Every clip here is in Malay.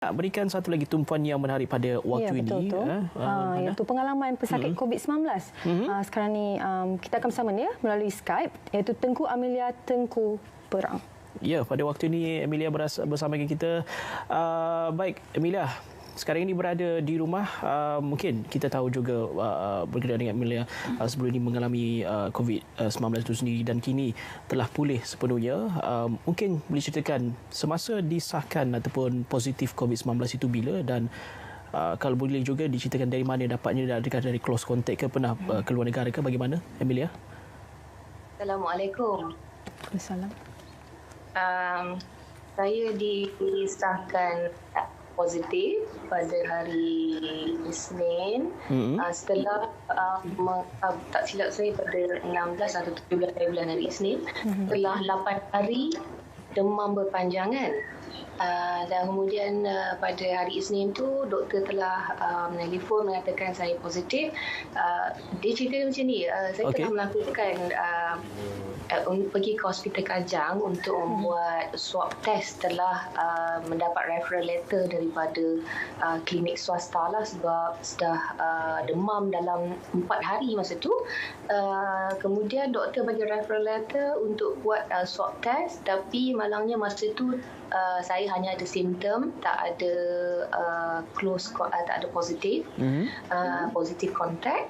Berikan satu lagi tumpuan yang menarik pada waktu ini. Iaitu pengalaman pesakit COVID-19. Sekarang ni kita akan bersama dia melalui Skype, iaitu Tengku Amelia Tengku Perang. Ya, pada waktu ini Amelia bersama dengan kita. Baik, Amelia. Sekarang ini berada di rumah. Mungkin kita tahu juga berkaitan dengan Amelia sebelum ini mengalami COVID-19 itu sendiri dan kini telah pulih sepenuhnya. Mungkin boleh ceritakan semasa disahkan ataupun positif COVID-19 itu bila, dan kalau boleh juga diceritakan dari mana dapatnya, adakah dari close contact ke, pernah keluar negara ke, bagaimana Amelia? Assalamualaikum. Assalamualaikum. Saya disahkan positif pada hari Isnin, setelah tak silap saya pada 16 atau 17 bulan hari Isnin, setelah 8 hari demam berpanjangan. Dan kemudian pada hari Isnin tu doktor telah menelefon mengatakan saya positif. Dia cerita macam ni, saya telah melakukan pergi ke Hospital Kajang untuk membuat swab test, telah mendapat referral letter daripada klinik swasta lah, sebab sudah demam dalam 4 hari masa tu. Kemudian doktor bagi referral letter untuk buat swab test, tapi malangnya masa tu saya hanya ada simptom, tak ada tak ada positif, positif kontak.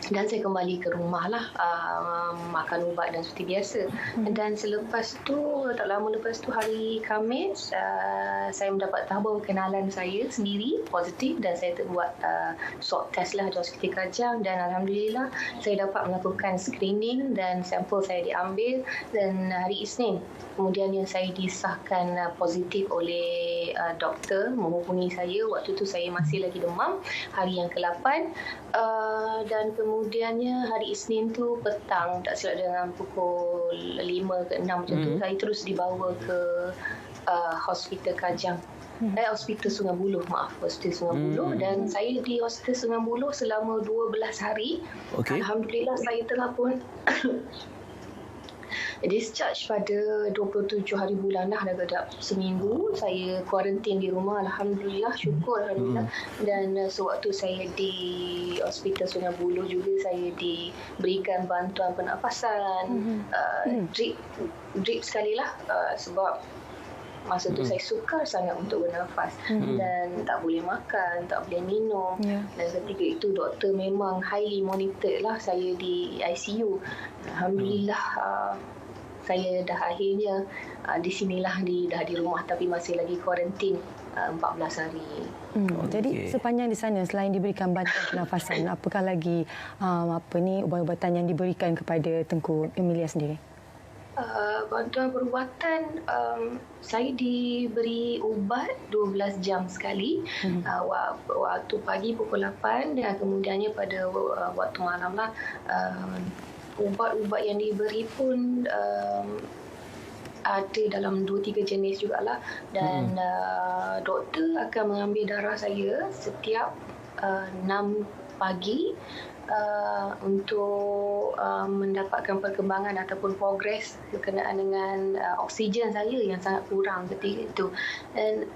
Dan saya kembali ke rumah lah, makan ubat dan seperti biasa. Dan selepas tu, tak lama lepas tu, hari Khamis, saya mendapat khabar kenalan saya sendiri positif, dan saya buat swab test lah di Hospital Kajang, dan alhamdulillah saya dapat melakukan screening dan sampel saya diambil. Dan hari Isnin kemudian yang saya disahkan positif oleh doktor menghubungi saya. Waktu tu saya masih lagi demam, hari yang ke-8, dan kemudiannya hari Isnin tu petang, tak silap dengan pukul 5 ke 6 macam tu, saya terus dibawa ke Hospital Kajang. Hospital Sungai Buloh, Hospital Sungai Buloh. Dan saya di Hospital Sungai Buloh selama 12 hari. Alhamdulillah saya telah pun discharge pada 27 hari bulan dah dekat seminggu. Saya kuarantin di rumah, alhamdulillah, syukur alhamdulillah. Dan sewaktu saya di Hospital Sungai Buloh juga saya diberikan bantuan pernafasan, drip sekali lah, sebab masa tu saya sukar sangat untuk bernafas, dan tak boleh makan, tak boleh minum. Dan ketika itu doktor memang highly monitored lah saya di ICU. Alhamdulillah, saya dah akhirnya di sinilah, dah di rumah, tapi masih lagi kuarantin 14 hari. Jadi sepanjang di sana, selain diberikan bantuan pernafasan, apakah lagi ubat-ubatan yang diberikan kepada Tengku Amelia sendiri? Bantuan perubatan, saya diberi ubat 12 jam sekali, waktu pagi pukul 8, dan kemudiannya pada waktu malam lah. Ubat-ubat yang diberi pun ada dalam 2-3 jenis jugalah. Dan doktor akan mengambil darah saya setiap 6 pagi untuk mendapatkan perkembangan ataupun progres berkenaan dengan oksigen saya yang sangat kurang ketika itu. Dan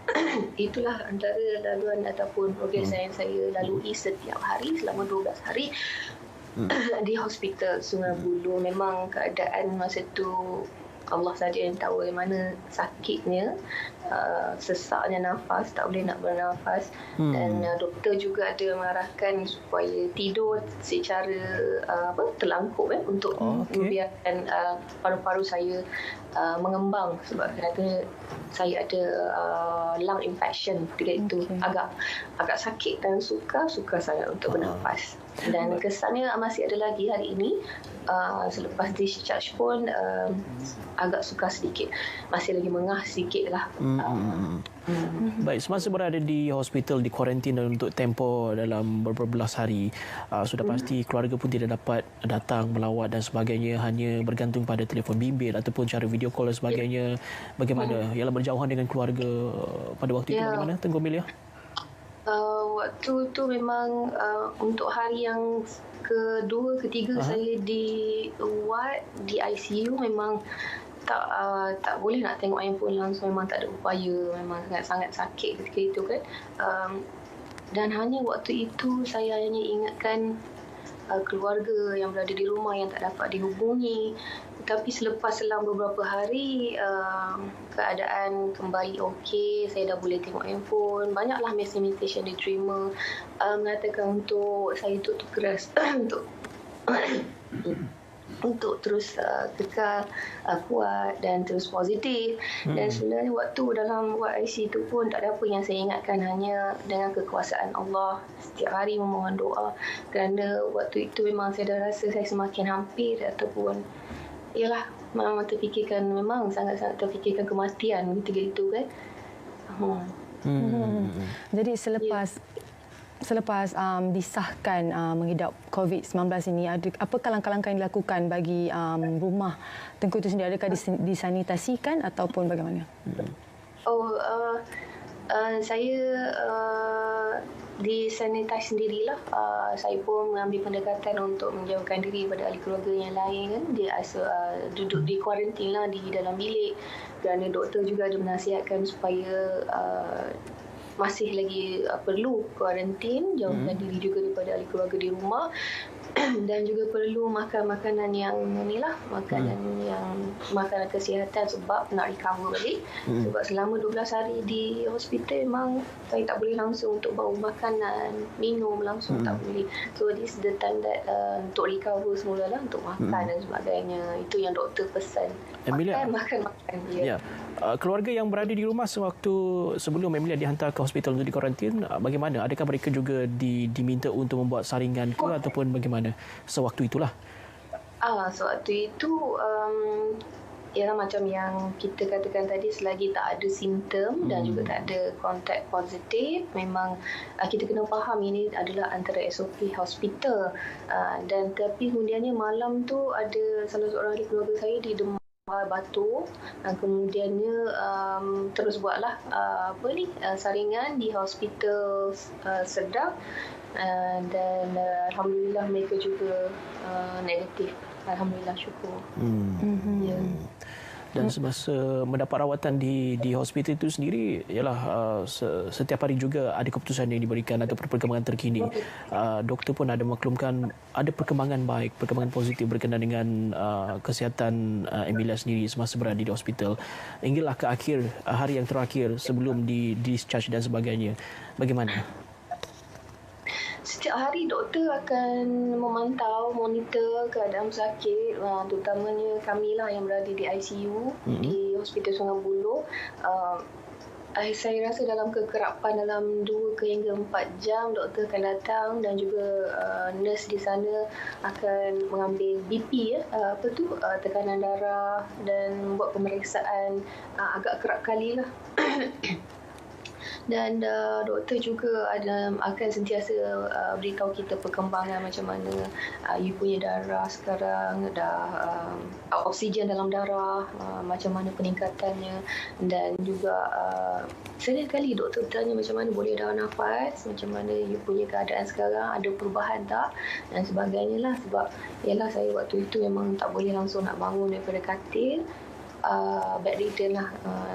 itulah antara laluan ataupun progres yang saya lalui setiap hari selama 12 hari di Hospital Sungai Buloh. Memang keadaan masa tu Allah saja yang tahu bagaimana sakitnya, sesaknya nafas, tak boleh nak bernafas. Dan doktor juga ada mengarahkan supaya tidur secara terlangkup untuk membiarkan paru-paru saya mengembang, sebab kata saya ada lung infection ketika itu. Agak sakit dan sukar sangat untuk bernafas. Dan kesannya masih ada lagi hari ini. Selepas discharge pun agak sukar sedikit, masih lagi mengah sedikit lah. Baik, semasa berada di hospital, di kuarantin untuk tempoh dalam beberapa hari, sudah pasti keluarga pun tidak dapat datang melawat dan sebagainya, hanya bergantung pada telefon bimbit ataupun cara video call dan sebagainya. Bagaimana ialah berjauhan dengan keluarga pada waktu itu, bagaimana Tengku Amelia? Waktu tu memang untuk hari yang kedua, ketiga saya di ward, di ICU, memang tak boleh nak tengok handphone langsung, memang tak ada upaya, memang sangat-sangat sakit ketika itu kan. Dan hanya waktu itu saya hanya ingatkan keluarga yang berada di rumah yang tak dapat dihubungi. Tapi selang beberapa hari keadaan kembali okey, saya dah boleh tengok handphone. Banyaklah mesej-mesej yang diterima mengatakan untuk saya untuk keras untuk terus kekal kuat dan terus positif. Dan sebenarnya waktu dalam ward IC itu pun tak ada apa yang saya ingatkan, hanya dengan kekuasaan Allah setiap hari memohon doa, kerana waktu itu memang saya dah rasa saya semakin hampir ataupun ialah memang terfikirkan, memang sangat-sangat terfikirkan kematian ketika itu kan. Jadi selepas disahkan mengidap COVID-19 ini, apakah langkah-langkah yang dilakukan bagi rumah Tengku itu sendiri? Adakah disanitasikan ataupun bagaimana? Saya disanitasi sendirilah. Saya pun mengambil pendekatan untuk menjauhkan diri pada ahli keluarga yang lain kan. Dia duduk di kuarantin lah di dalam bilik, kerana doktor juga ada menasihatkan supaya masih lagi perlu kuarantin, jauhkan diri juga daripada ahli keluarga di rumah. Dan juga perlu makan makanan yang makanan kesihatan sebab nak recover balik. Sebab selama 12 hari di hospital memang saya tak boleh langsung untuk bawa makanan, minum langsung tak boleh. So this is the time that untuk recover semula lah, untuk makan dan sebagainya. Itu yang doktor pesan. Emilia, Makan. Ya. Keluarga yang berada di rumah sewaktu sebelum Emilia dihantar ke hospital untuk dikarantin, bagaimana? Adakah mereka juga diminta untuk membuat saringan ke ataupun bagaimana sewaktu itulah? Sewaktu itu ialah macam yang kita katakan tadi, selagi tak ada simptom dan juga tak ada kontak positif, memang kita kena faham ini adalah antara SOP hospital. Dan tapi kemudiannya malam tu ada salah seorang ahli keluarga saya di demam batuk, kemudiannya terus buatlah saringan di hospital Sedap, dan alhamdulillah mereka juga negatif. Alhamdulillah, syukur. Ya. Dan semasa mendapat rawatan di hospital itu sendiri, ialah setiap hari juga ada keputusan yang diberikan atau perkembangan terkini. Doktor pun ada maklumkan ada perkembangan baik, perkembangan positif berkenaan dengan kesihatan Emilia sendiri semasa berada di hospital. Hinggalah ke akhir hari yang terakhir sebelum di discharge dan sebagainya. Bagaimana? Setiap hari doktor akan memantau, monitor keadaan sakit, terutamanya kamilah yang berada di ICU di Hospital Sungai Buloh. Saya rasa dalam kekerapan dalam 2 hingga 4 jam doktor akan datang, dan juga nurse di sana akan mengambil BP, tekanan darah, dan buat pemeriksaan agak kerap kali lah. Dan doktor juga akan sentiasa beritahu kita perkembangan macam mana you punya darah sekarang, dah oksigen dalam darah, macam mana peningkatannya, dan juga setiap kali doktor bertanya macam mana boleh dah nafas, macam mana you punya keadaan sekarang, ada perubahan tak dan sebagainya lah. Sebab ialah saya waktu itu memang tak boleh langsung nak bangun daripada katil. Bedridden lah,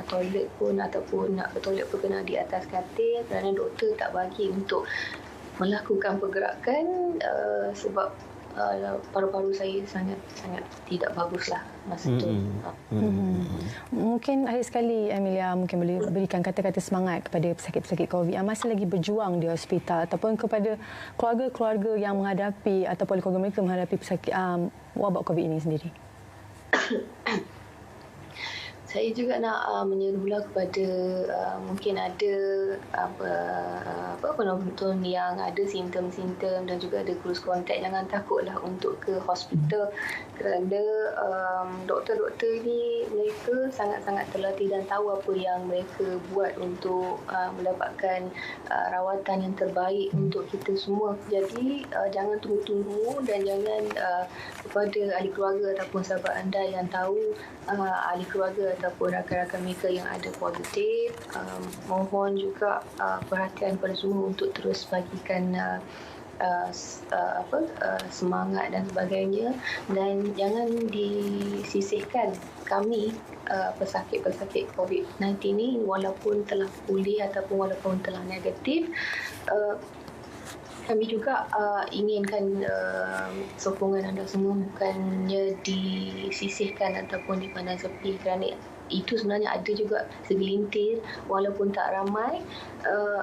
toilet pun ataupun nak bertoilet pun kena di atas katil, kerana doktor tak bagi untuk melakukan pergerakan sebab paru-paru saya sangat tidak bagus lah masa tu. Mungkin akhir sekali Emilia mungkin boleh berikan kata-kata semangat kepada pesakit-pesakit COVID yang masih lagi berjuang di hospital, ataupun kepada keluarga-keluarga yang menghadapi ataupun keluarga mereka menghadapi pesakit wabak COVID ini sendiri. Saya juga nak menyerulah kepada mungkin ada penonton yang ada simptom-simptom dan juga ada close contact, jangan takutlah untuk ke hospital, kerana doktor-doktor ni mereka sangat-sangat terlatih dan tahu apa yang mereka buat untuk mendapatkan rawatan yang terbaik untuk kita semua. Jadi jangan tunggu-tunggu, dan jangan kepada ahli keluarga ataupun sahabat anda yang tahu ahli keluarga ataupun rakan-rakan mereka yang ada positif, mohon juga perhatian kepada semua untuk terus bagikan semangat dan sebagainya, dan jangan disisihkan kami pesakit-pesakit COVID-19 ni, walaupun telah pulih ataupun walaupun telah negatif, kami juga inginkan sokongan anda semua bukannya disisihkan ataupun dipandang sepi, kerana itu sebenarnya ada juga segelintir, walaupun tak ramai,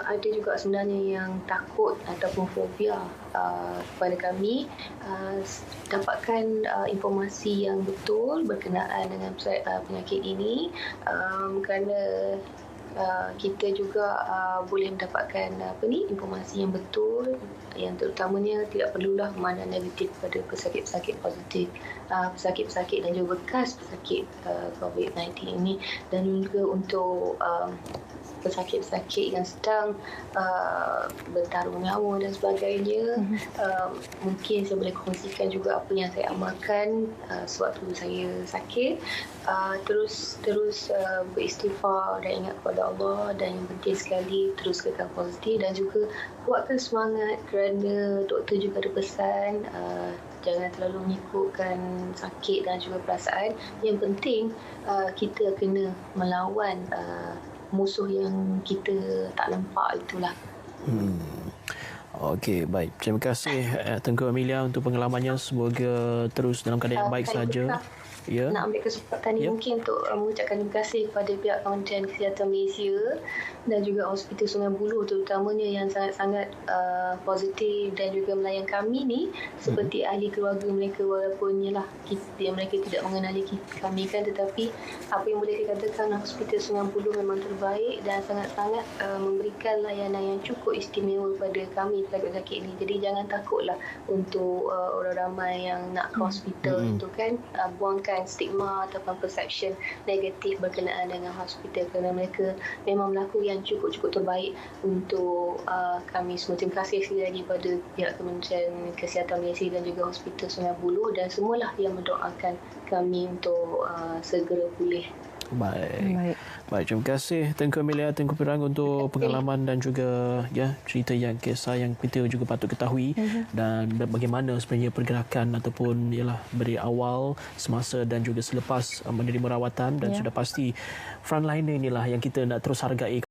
ada juga sebenarnya yang takut ataupun fobia kepada kami. Dapatkan informasi yang betul berkenaan dengan penyakit ini, kerana kita juga boleh mendapatkan informasi yang betul, yang terutamanya tidak perlulah memandang negatif pada pesakit-pesakit positif, pesakit-pesakit dan juga bekas pesakit COVID-19 ini, dan juga untuk pesakit-pesakit yang sedang bertarung nyawa dan sebagainya. Mungkin saya boleh kongsikan juga apa yang saya amalkan sewaktu saya sakit. Terus beristighfar dan ingat kepada Allah, dan yang penting sekali terus kekal positif dan juga kuatkan semangat, kerana doktor juga ada pesan jangan terlalu mengikutkan sakit dan juga perasaan. Yang penting kita kena melawan musuh yang kita tak nampak itulah. Okey, baik. Terima kasih Tengku Amelia untuk pengalamannya. Semoga terus dalam keadaan yang baik saja. Ya. Nak ambil kesempatan ini mungkin untuk mengucapkan terima kasih kepada pihak Kementerian Kesihatan Malaysia dan juga Hospital Sungai Buloh terutamanya yang sangat-sangat positif dan juga melayan kami ni seperti ahli keluarga mereka, walaupun mereka tidak mengenali kami kan, tetapi apa yang boleh dikatakan Hospital Sungai Buloh memang terbaik dan sangat-sangat memberikan layanan yang cukup istimewa kepada kami pesakit-pesakit ini. Jadi jangan takutlah untuk orang ramai yang nak ke hospital itu kan, buangkan stigma ataupun perception negatif berkenaan dengan hospital, kerana mereka memang melakukan yang cukup terbaik untuk kami semua. Terima kasih sekali lagi pada pihak Kementerian Kesihatan Malaysia dan juga Hospital Sungai Buloh dan semualah yang mendoakan kami untuk segera pulih. Baik. Terima kasih Tengku Amelia, Tengku Pirang untuk pengalaman dan juga cerita yang kisah yang kita juga patut ketahui dan bagaimana sebenarnya pergerakan ataupun dari awal, semasa dan juga selepas menerima rawatan dan sudah pasti frontliner inilah yang kita nak terus hargai.